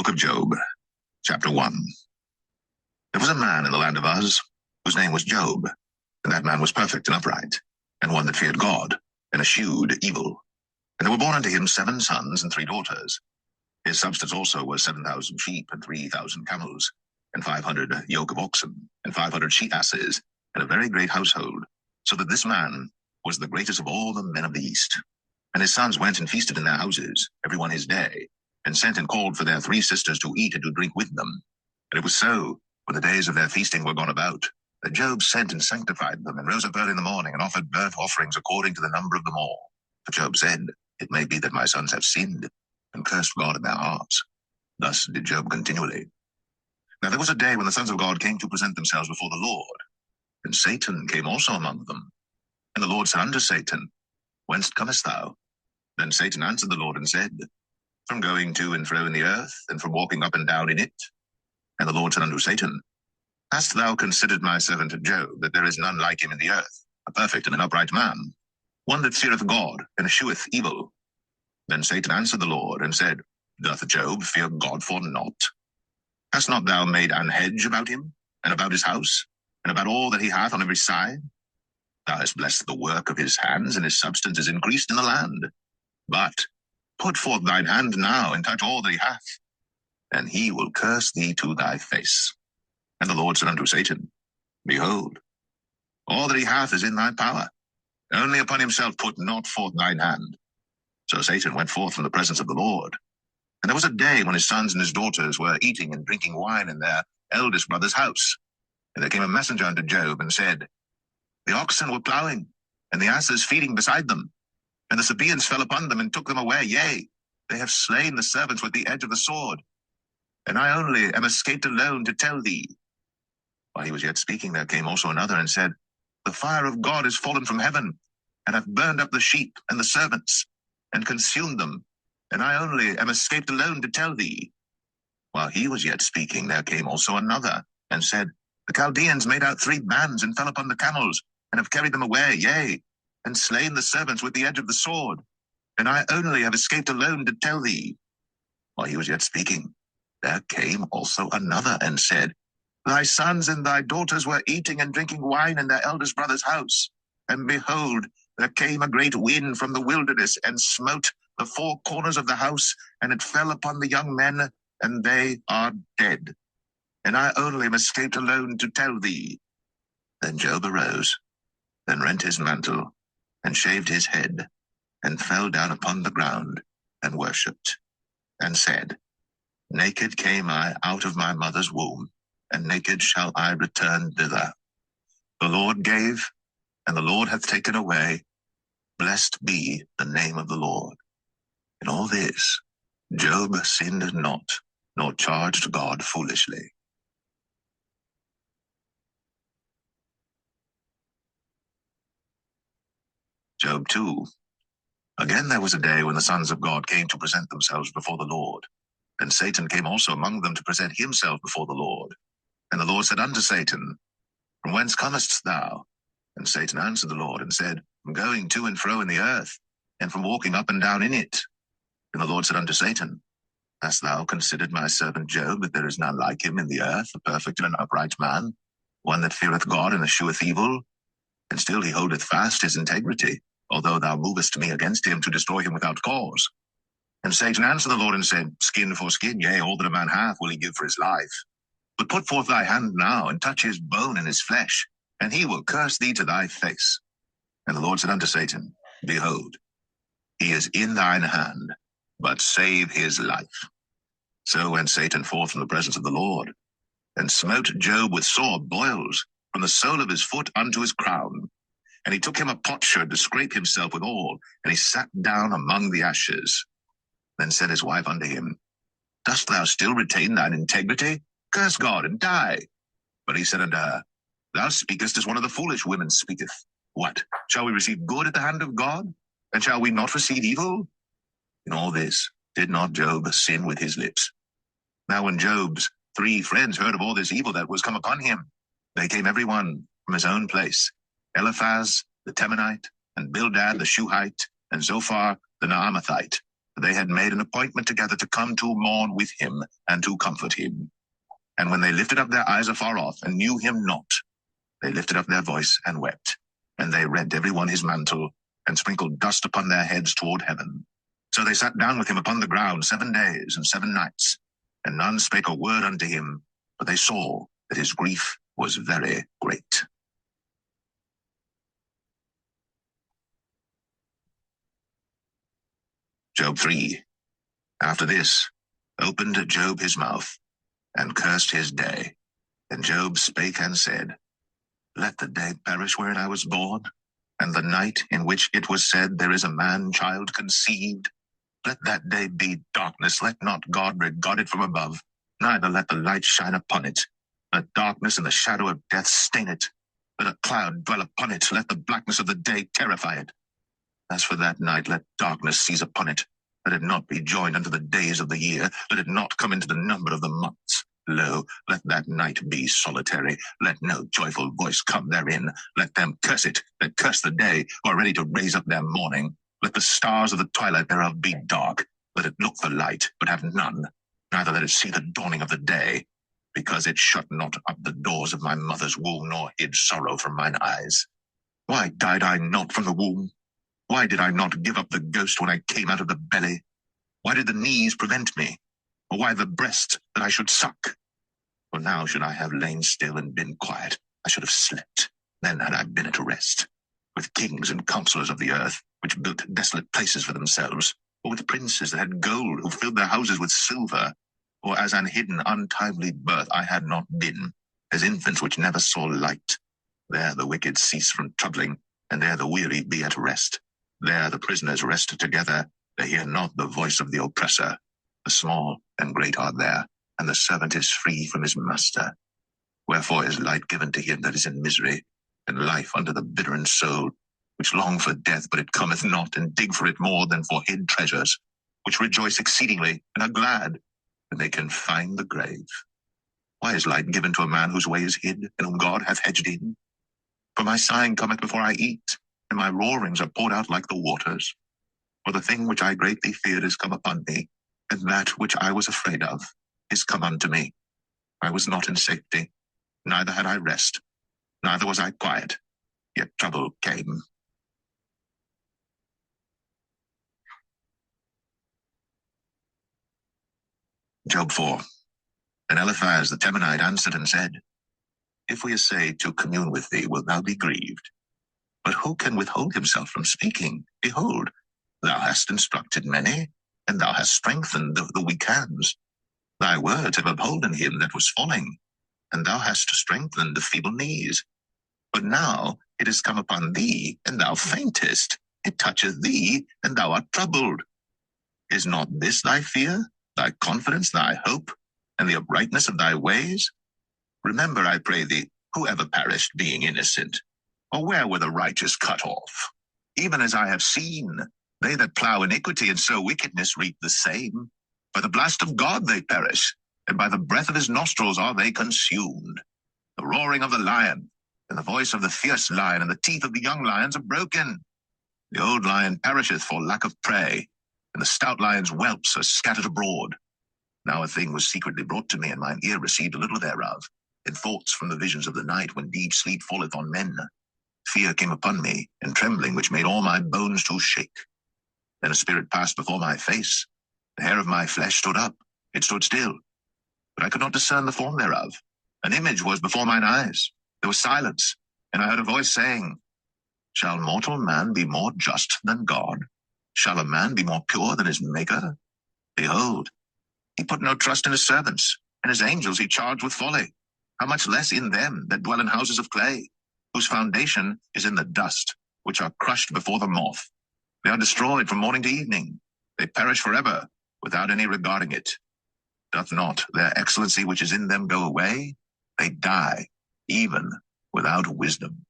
book of Job, chapter 1. There was a man in the land of Uz, whose name was Job, and that man was perfect and upright, and one that feared God, and eschewed evil. And there were born unto him 7 sons and 3 daughters. His substance also was 7,000 sheep, and 3,000 camels, and 500 yoke of oxen, and 500 she-asses, and a very great household, so that this man was the greatest of all the men of the east. And his sons went and feasted in their houses, every one his day, and sent and called for their 3 sisters to eat and to drink with them. And it was so, when the days of their feasting were gone about, that Job sent and sanctified them, and rose up early in the morning, and offered burnt offerings according to the number of them all. For Job said, It may be that my sons have sinned, and cursed God in their hearts. Thus did Job continually. Now there was a day when the sons of God came to present themselves before the Lord, and Satan came also among them. And the Lord said unto Satan, Whence comest thou? Then Satan answered the Lord and said, From going to and fro in the earth, and from walking up and down in it. And the Lord said unto Satan, Hast thou considered my servant Job, that there is none like him in the earth, a perfect and an upright man, one that feareth God, and escheweth evil? Then Satan answered the Lord, and said, Doth Job fear God for naught? Hast not thou made an hedge about him, and about his house, and about all that he hath on every side? Thou hast blessed the work of his hands, and his substance is increased in the land. But put forth thine hand now, and touch all that he hath, and he will curse thee to thy face. And the Lord said unto Satan, Behold, all that he hath is in thy power. Only upon himself put not forth thine hand. So Satan went forth from the presence of the Lord. And there was a day when his sons and his daughters were eating and drinking wine in their eldest brother's house. And there came a messenger unto Job, and said, The oxen were plowing, and the asses feeding beside them. And the Sabaeans fell upon them, and took them away. Yea, they have slain the servants with the edge of the sword. And I only am escaped alone to tell thee. While he was yet speaking, there came also another, and said, The fire of God is fallen from heaven, and hath burned up the sheep and the servants, and consumed them. And I only am escaped alone to tell thee. While he was yet speaking, there came also another, and said, The Chaldeans made out 3 bands, and fell upon the camels, and have carried them away, yea, and slain the servants with the edge of the sword. And I only have escaped alone to tell thee. While he was yet speaking, there came also another, and said, Thy sons and thy daughters were eating and drinking wine in their eldest brother's house. And behold, there came a great wind from the wilderness, and smote the 4 corners of the house, and it fell upon the young men, and they are dead. And I only am escaped alone to tell thee. Then Job arose, then rent his mantle, and shaved his head, and fell down upon the ground, and worshipped, and said, Naked came I out of my mother's womb, and naked shall I return thither. The Lord gave, and the Lord hath taken away. Blessed be the name of the Lord. In all this, Job sinned not, nor charged God foolishly. Job 2. Again there was a day when the sons of God came to present themselves before the Lord. And Satan came also among them to present himself before the Lord. And the Lord said unto Satan, From whence comest thou? And Satan answered the Lord, and said, From going to and fro in the earth, and from walking up and down in it. And the Lord said unto Satan, Hast thou considered my servant Job, that there is none like him in the earth, a perfect and an upright man, one that feareth God and escheweth evil? And still he holdeth fast his integrity, although thou movest me against him to destroy him without cause. And Satan answered the Lord, and said, Skin for skin, yea, all that a man hath will he give for his life. But put forth thy hand now, and touch his bone and his flesh, and he will curse thee to thy face. And the Lord said unto Satan, Behold, he is in thine hand, but save his life. So went Satan forth from the presence of the Lord, and smote Job with sore boils, from the sole of his foot unto his crown. And he took him a potsherd to scrape himself withal, and he sat down among the ashes. Then said his wife unto him, Dost thou still retain thine integrity? Curse God and die. But he said unto her, Thou speakest as one of the foolish women speaketh. What, shall we receive good at the hand of God? And shall we not receive evil? In all this did not Job sin with his lips. Now when Job's 3 friends heard of all this evil that was come upon him, they came every one from his own place, Eliphaz the Temanite, and Bildad the Shuhite, and Zophar the Naamathite, They had made an appointment together to come to mourn with him and to comfort him. And when they lifted up their eyes afar off and knew him not, they lifted up their voice and wept. And they rent every one his mantle, and sprinkled dust upon their heads toward heaven. So they sat down with him upon the ground 7 days and 7 nights, and none spake a word unto him, for they saw that his grief was very great. Job 3. After this, opened Job his mouth, and cursed his day. And Job spake and said, Let the day perish wherein I was born, and the night in which it was said, There is a man-child conceived. Let that day be darkness. Let not God regard it from above, neither let the light shine upon it. Let darkness and the shadow of death stain it. Let a cloud dwell upon it. Let the blackness of the day terrify it. As for that night, let darkness seize upon it. Let it not be joined unto the days of the year. Let it not come into the number of the months. Lo, let that night be solitary. Let no joyful voice come therein. Let them curse it that curse the day, who are ready to raise up their mourning. Let the stars of the twilight thereof be dark. Let it look for light, but have none. Neither let it see the dawning of the day. Because it shut not up the doors of my mother's womb, nor hid sorrow from mine eyes. Why died I not from the womb? Why did I not give up the ghost when I came out of the belly? Why did the knees prevent me? Or why the breast that I should suck? For now should I have lain still and been quiet. I should have slept. Then had I been at rest. With kings and counselors of the earth, which built desolate places for themselves, or with princes that had gold, who filled their houses with silver, or as an hidden untimely birth I had not been, as infants which never saw light. There the wicked cease from troubling, and there the weary be at rest. There the prisoners rest together, they hear not the voice of the oppressor. The small and great are there, and the servant is free from his master. Wherefore is light given to him that is in misery, and life unto the bitter in soul, which long for death, but it cometh not, and dig for it more than for hid treasures, which rejoice exceedingly, and are glad, when they can find the grave. Why is light given to a man whose way is hid, and whom God hath hedged in? For my sighing cometh before I eat, and my roarings are poured out like the waters. For the thing which I greatly feared is come upon me, and that which I was afraid of is come unto me. I was not in safety, neither had I rest, neither was I quiet, yet trouble came. Job 4. And Eliphaz the Temanite answered and said, If we essay to commune with thee, wilt thou be grieved? But who can withhold himself from speaking? Behold, thou hast instructed many, and thou hast strengthened the weak hands. Thy words have upholden him that was falling, and thou hast strengthened the feeble knees. But now it is come upon thee, and thou faintest. It toucheth thee, and thou art troubled. Is not this thy fear, thy confidence, thy hope, and the uprightness of thy ways? Remember, I pray thee, who ever perished being innocent? Or where were the righteous cut off? Even as I have seen, they that plow iniquity and sow wickedness reap the same. By the blast of God they perish, and by the breath of his nostrils are they consumed. The roaring of the lion, and the voice of the fierce lion, and the teeth of the young lions are broken. The old lion perisheth for lack of prey, and the stout lion's whelps are scattered abroad. Now a thing was secretly brought to me, and mine ear received a little thereof, in thoughts from the visions of the night, when deep sleep falleth on men. Fear came upon me, and trembling, which made all my bones to shake. Then a spirit passed before my face. The hair of my flesh stood up, it stood still, but I could not discern the form thereof. An image was before mine eyes. There was silence, and I heard a voice saying, Shall mortal man be more just than God? Shall a man be more pure than his Maker? Behold, he put no trust in his servants, and his angels he charged with folly. How much less in them that dwell in houses of clay, whose foundation is in the dust, which are crushed before the moth. They are destroyed from morning to evening. They perish forever, without any regarding it. Doth not their excellency which is in them go away? They die, even without wisdom.